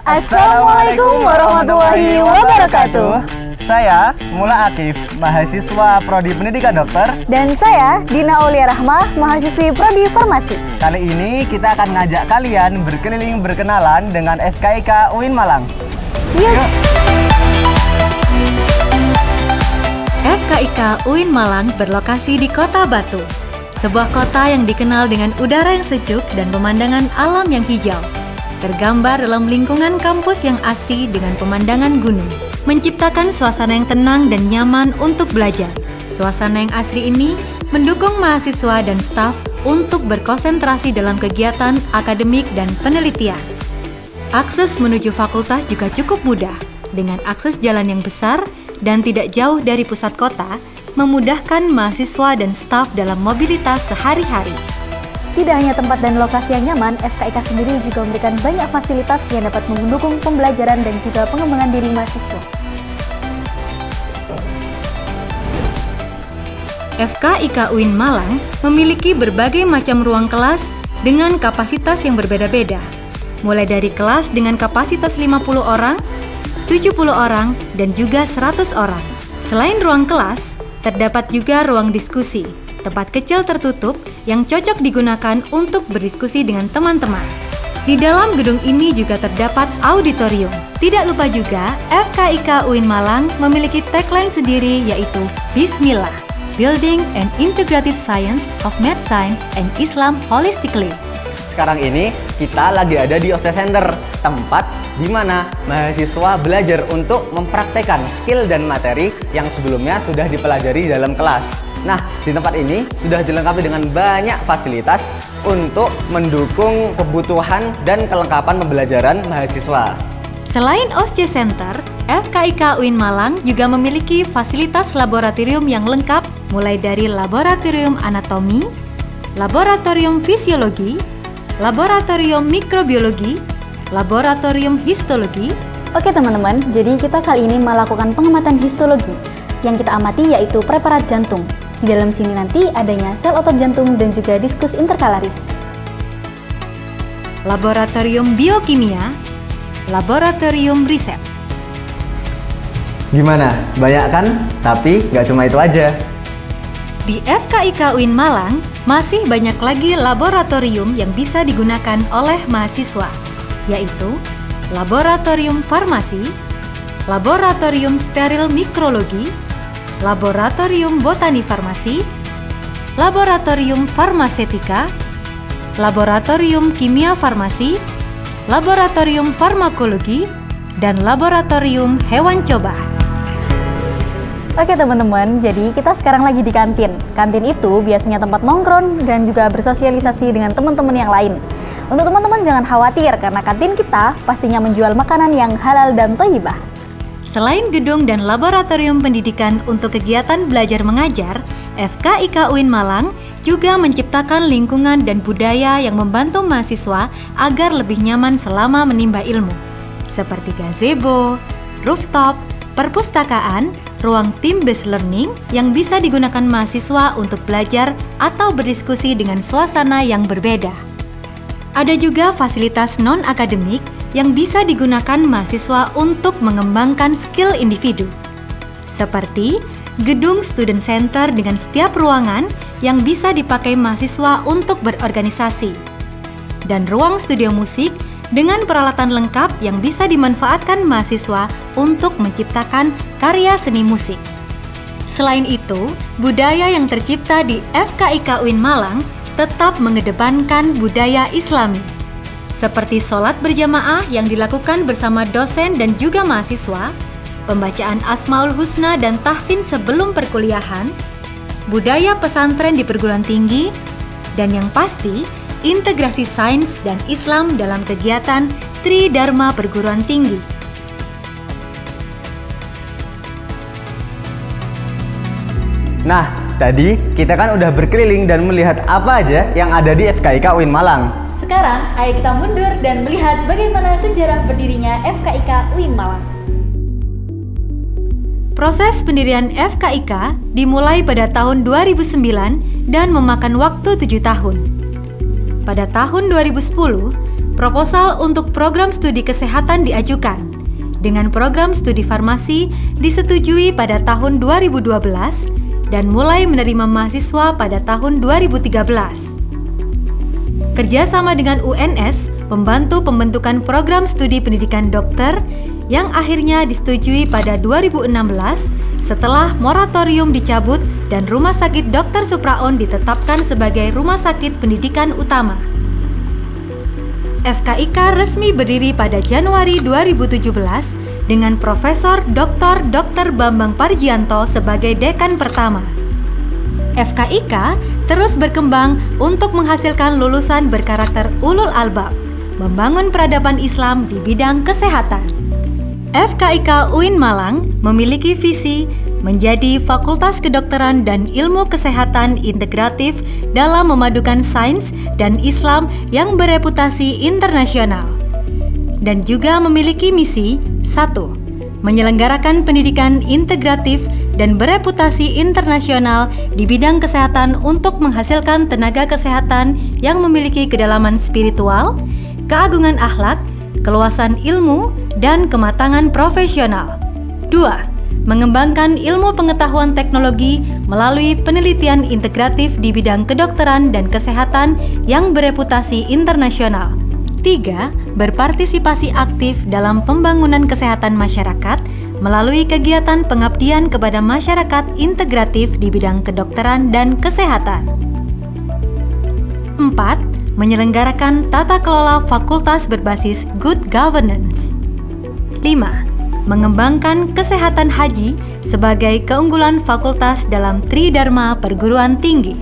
Assalamualaikum warahmatullahi wabarakatuh. Saya Mula Akif, mahasiswa Prodi Pendidikan Dokter. Dan saya Dina Aulia Rahma, mahasiswi Prodi Farmasi. Kali ini kita akan ngajak kalian berkeliling berkenalan dengan FKIK UIN Malang. Yuk. FKIK UIN Malang berlokasi di Kota Batu, sebuah kota yang dikenal dengan udara yang sejuk dan pemandangan alam yang hijau. Tergambar dalam lingkungan kampus yang asri dengan pemandangan gunung, menciptakan suasana yang tenang dan nyaman untuk belajar. Suasana yang asri ini mendukung mahasiswa dan staf untuk berkonsentrasi dalam kegiatan akademik dan penelitian. Akses menuju fakultas juga cukup mudah, dengan akses jalan yang besar dan tidak jauh dari pusat kota, memudahkan mahasiswa dan staf dalam mobilitas sehari-hari. Tidak hanya tempat dan lokasi yang nyaman, FKIK sendiri juga memberikan banyak fasilitas yang dapat mendukung pembelajaran dan juga pengembangan diri mahasiswa. FKIK UIN Malang memiliki berbagai macam ruang kelas dengan kapasitas yang berbeda-beda, mulai dari kelas dengan kapasitas 50 orang, 70 orang, dan juga 100 orang. Selain ruang kelas, terdapat juga ruang diskusi, tempat kecil tertutup yang cocok digunakan untuk berdiskusi dengan teman-teman. Di dalam gedung ini juga terdapat auditorium. Tidak lupa juga, FKIK UIN Malang memiliki tagline sendiri yaitu Bismillah, Building an Integrative Science of Medicine and Islam Holistically. Sekarang ini kita lagi ada di OSCE Center, tempat di mana mahasiswa belajar untuk mempraktekkan skill dan materi yang sebelumnya sudah dipelajari dalam kelas. Nah, di tempat ini sudah dilengkapi dengan banyak fasilitas untuk mendukung kebutuhan dan kelengkapan pembelajaran mahasiswa. Selain OSCE Center, FKIK UIN Malang juga memiliki fasilitas laboratorium yang lengkap, mulai dari laboratorium anatomi, laboratorium fisiologi, laboratorium mikrobiologi, laboratorium histologi. Oke teman-teman, jadi kita kali ini melakukan pengamatan histologi. Yang kita amati yaitu preparat jantung. Di dalam sini nanti adanya sel otot jantung dan juga diskus interkalaris. Laboratorium biokimia, laboratorium riset. Gimana? Banyak kan? Tapi nggak cuma itu aja. Di FKIK UIN Malang, masih banyak lagi laboratorium yang bisa digunakan oleh mahasiswa, yaitu laboratorium farmasi, laboratorium steril mikrologi, laboratorium botani farmasi, laboratorium farmasetika, laboratorium kimia farmasi, laboratorium farmakologi, dan laboratorium hewan coba. Oke teman-teman, jadi kita sekarang lagi di kantin. Kantin itu biasanya tempat nongkrong dan juga bersosialisasi dengan teman-teman yang lain. Untuk teman-teman jangan khawatir karena kantin kita pastinya menjual makanan yang halal dan thayyibah. Selain gedung dan laboratorium pendidikan untuk kegiatan belajar mengajar, FKIK UIN Malang juga menciptakan lingkungan dan budaya yang membantu mahasiswa agar lebih nyaman selama menimba ilmu, seperti gazebo, rooftop, perpustakaan, ruang team-based learning yang bisa digunakan mahasiswa untuk belajar atau berdiskusi dengan suasana yang berbeda. Ada juga fasilitas non-akademik yang bisa digunakan mahasiswa untuk mengembangkan skill individu, seperti gedung student center dengan setiap ruangan yang bisa dipakai mahasiswa untuk berorganisasi, dan ruang studio musik dengan peralatan lengkap yang bisa dimanfaatkan mahasiswa untuk menciptakan karya seni musik. Selain itu, budaya yang tercipta di FKIK UIN Malang tetap mengedepankan budaya Islami, seperti sholat berjamaah yang dilakukan bersama dosen dan juga mahasiswa, pembacaan Asmaul Husna dan tahsin sebelum perkuliahan, budaya pesantren di perguruan tinggi, dan yang pasti, integrasi sains dan Islam dalam kegiatan Tridharma perguruan tinggi. Nah, tadi kita kan udah berkeliling dan melihat apa aja yang ada di FKIK UIN Malang. Sekarang, ayo kita mundur dan melihat bagaimana sejarah berdirinya FKIK UIN Malang. Proses pendirian FKIK dimulai pada tahun 2009 dan memakan waktu 7 tahun. pada tahun 2010, proposal untuk program studi kesehatan diajukan, dengan program studi farmasi disetujui pada tahun 2012 dan mulai menerima mahasiswa pada tahun 2013. Kerjasama dengan UNS membantu pembentukan program studi pendidikan dokter yang akhirnya disetujui pada 2016 setelah moratorium dicabut dan Rumah Sakit Dr. Supraon ditetapkan sebagai rumah sakit pendidikan utama. FKIK resmi berdiri pada Januari 2017 dengan Profesor Dr. Bambang Parjianto sebagai dekan pertama. FKIK terus berkembang untuk menghasilkan lulusan berkarakter ulul albab, membangun peradaban Islam di bidang kesehatan. FKIK UIN Malang memiliki visi menjadi Fakultas Kedokteran dan Ilmu Kesehatan Integratif dalam memadukan sains dan Islam yang bereputasi internasional. Dan juga memiliki misi 1. Menyelenggarakan pendidikan integratif dan bereputasi internasional di bidang kesehatan untuk menghasilkan tenaga kesehatan yang memiliki kedalaman spiritual, keagungan akhlak, keluasan ilmu, dan kematangan profesional. 2. Mengembangkan ilmu pengetahuan teknologi melalui penelitian integratif di bidang kedokteran dan kesehatan yang bereputasi internasional. 3. Berpartisipasi aktif dalam pembangunan kesehatan masyarakat melalui kegiatan pengabdian kepada masyarakat integratif di bidang kedokteran dan kesehatan. 4. Menyelenggarakan tata kelola fakultas berbasis good governance. 5. Mengembangkan kesehatan haji sebagai keunggulan fakultas dalam Tridharma perguruan tinggi.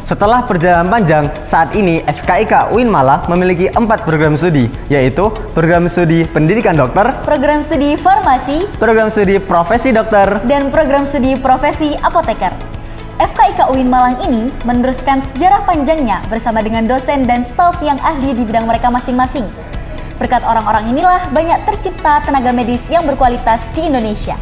Setelah perjalanan panjang, saat ini FKIK UIN Malang memiliki 4 program studi, yaitu program studi pendidikan dokter, Program studi farmasi, program studi profesi dokter, dan program studi profesi apoteker. FKIK UIN Malang ini meneruskan sejarah panjangnya bersama dengan dosen dan staf yang ahli di bidang mereka masing-masing. Berkat orang-orang inilah banyak tercipta tenaga medis yang berkualitas di Indonesia.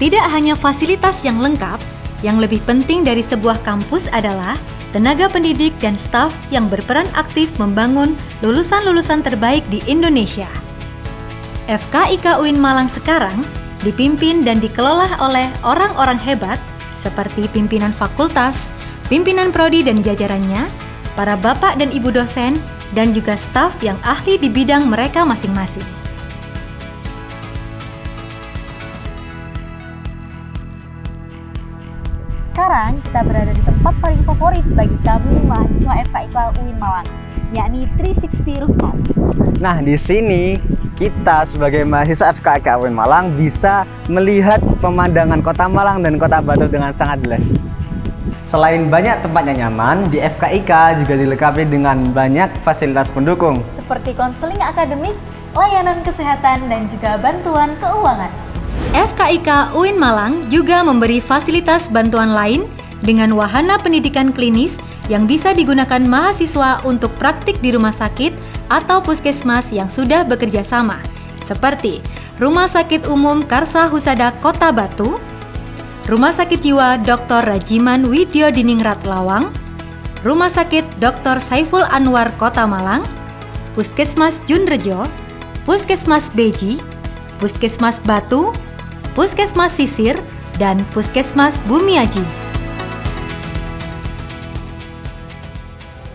Tidak hanya fasilitas yang lengkap, yang lebih penting dari sebuah kampus adalah tenaga pendidik dan staf yang berperan aktif membangun lulusan-lulusan terbaik di Indonesia. FKIK UIN Malang sekarang dipimpin dan dikelola oleh orang-orang hebat seperti pimpinan fakultas, pimpinan prodi dan jajarannya, para bapak dan ibu dosen, dan juga staf yang ahli di bidang mereka masing-masing. Sekarang kita berada di tempat paling favorit bagi kami mahasiswa FKIK UIN Malang, yakni 360 Rooftop. Nah, di sini kita sebagai mahasiswa FKIK UIN Malang bisa melihat pemandangan Kota Malang dan Kota Batu dengan sangat jelas. Selain banyak tempatnya nyaman, di FKIK juga dilengkapi dengan banyak fasilitas pendukung Seperti konseling akademik, layanan kesehatan, dan juga bantuan keuangan. FKIK UIN Malang juga memberi fasilitas bantuan lain dengan wahana pendidikan klinis yang bisa digunakan mahasiswa untuk praktik di rumah sakit atau puskesmas yang sudah bekerja sama, seperti Rumah Sakit Umum Karsa Husada Kota Batu, Rumah Sakit Jiwa Dr. Rajiman Widyo Diningrat Lawang, Rumah Sakit Dr. Saiful Anwar Kota Malang, Puskesmas Junrejo, Puskesmas Beji, Puskesmas Batu, Puskesmas Sisir, dan Puskesmas Bumiaji.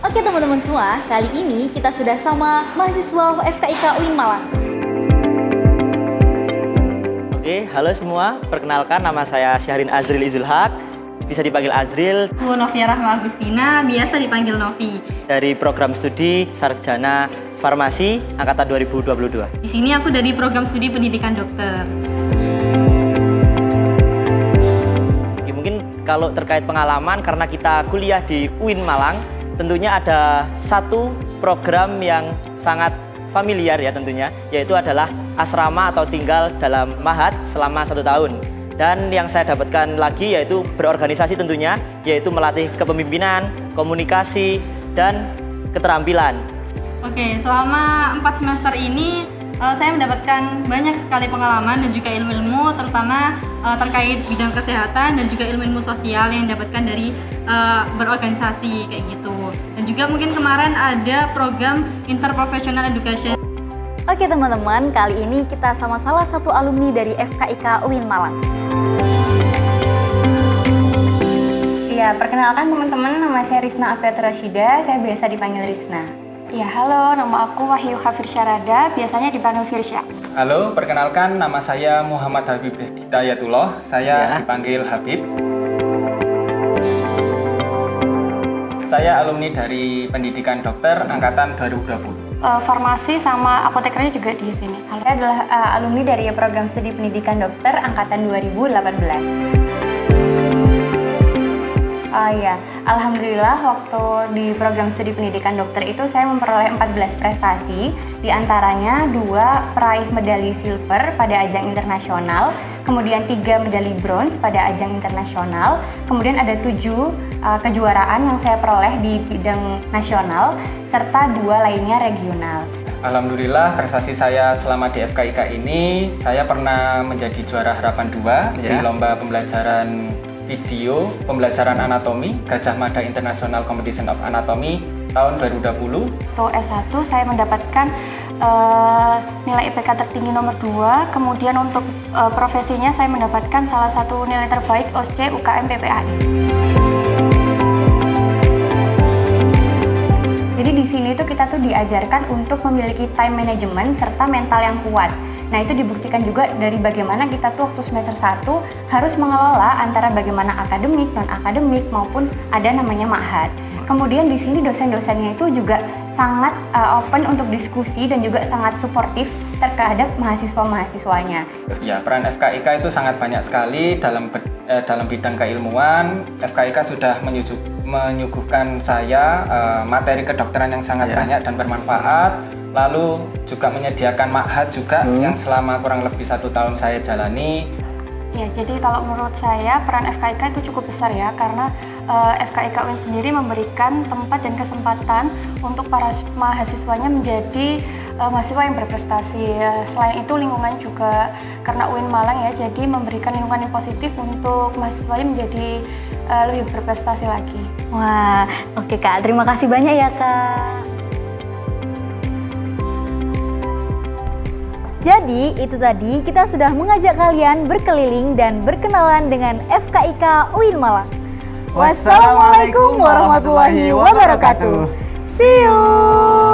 Oke teman-teman semua, kali ini kita sudah sama mahasiswa FKIK UIN Malang. Oke, halo semua. Perkenalkan, nama saya Syahrin Azril Izulhaq. Bisa dipanggil Azril. Aku Novia Rahma Agustina, biasa dipanggil Novi. Dari program studi Sarjana Farmasi Angkatan 2022. Di sini aku dari program studi pendidikan dokter. Oke, mungkin kalau terkait pengalaman, karena kita kuliah di UIN Malang, tentunya ada satu program yang sangat familiar ya tentunya, yaitu adalah asrama atau tinggal dalam mahat selama 1 tahun. Dan yang saya dapatkan lagi yaitu berorganisasi tentunya, yaitu melatih kepemimpinan, komunikasi, dan keterampilan. Oke, selama 4 semester ini saya mendapatkan banyak sekali pengalaman dan juga ilmu-ilmu, terutama terkait bidang kesehatan dan juga ilmu-ilmu sosial yang didapatkan dari berorganisasi kayak gitu. Dan juga mungkin kemarin ada program Interprofessional Education. Oke teman-teman, kali ini kita sama salah satu alumni dari FKIK UIN Malang. Ya, perkenalkan teman-teman, nama saya Rizna Afiat Rashida, saya biasa dipanggil Rizna. Ya, halo, nama aku Wahyu Hafir Syarada, biasanya dipanggil Firsya. Halo, perkenalkan nama saya Muhammad Habib Hidayatullah, saya dipanggil Habib. Saya alumni dari Pendidikan Dokter Angkatan 2020. Farmasi sama apotekernya juga di sini. Saya adalah alumni dari program studi Pendidikan Dokter Angkatan 2018. Ya, alhamdulillah waktu di program studi pendidikan dokter itu saya memperoleh 14 prestasi, diantaranya 2 peraih medali silver pada ajang internasional, kemudian 3 medali bronze pada ajang internasional, kemudian ada 7 kejuaraan yang saya peroleh di bidang nasional, serta 2 lainnya regional. Alhamdulillah prestasi saya selama di FKIK ini, saya pernah menjadi juara harapan 2 di lomba pembelajaran video pembelajaran anatomi Gajah Mada International Competition of Anatomy tahun 2020. Untuk S1 saya mendapatkan nilai IPK tertinggi nomor 2, kemudian untuk profesinya saya mendapatkan salah satu nilai terbaik OSCE UKM PPAI. Jadi di sini tuh kita tuh diajarkan untuk memiliki time management serta mental yang kuat. Nah, itu dibuktikan juga dari bagaimana kita tuh waktu semester 1 harus mengelola antara bagaimana akademik, non-akademik maupun ada namanya ma'had. Kemudian di sini dosen-dosennya itu juga sangat open untuk diskusi dan juga sangat suportif terhadap mahasiswa-mahasiswanya. Ya, peran FKIK itu sangat banyak sekali dalam bidang keilmuan. FKIK sudah menyuguhkan saya materi kedokteran yang sangat banyak dan bermanfaat. Lalu juga menyediakan ma'had juga yang selama kurang lebih 1 tahun saya jalani. Ya, jadi kalau menurut saya peran FKIK itu cukup besar ya, karena FKIK UIN sendiri memberikan tempat dan kesempatan untuk para mahasiswanya menjadi mahasiswa yang berprestasi. Selain itu lingkungannya juga karena UIN Malang ya, jadi memberikan lingkungan yang positif untuk mahasiswanya menjadi lebih berprestasi lagi. Wah, oke Kak, terima kasih banyak ya Kak. Jadi, itu tadi kita sudah mengajak kalian berkeliling dan berkenalan dengan FKIK UIN Malang. Wassalamualaikum warahmatullahi wabarakatuh. See you!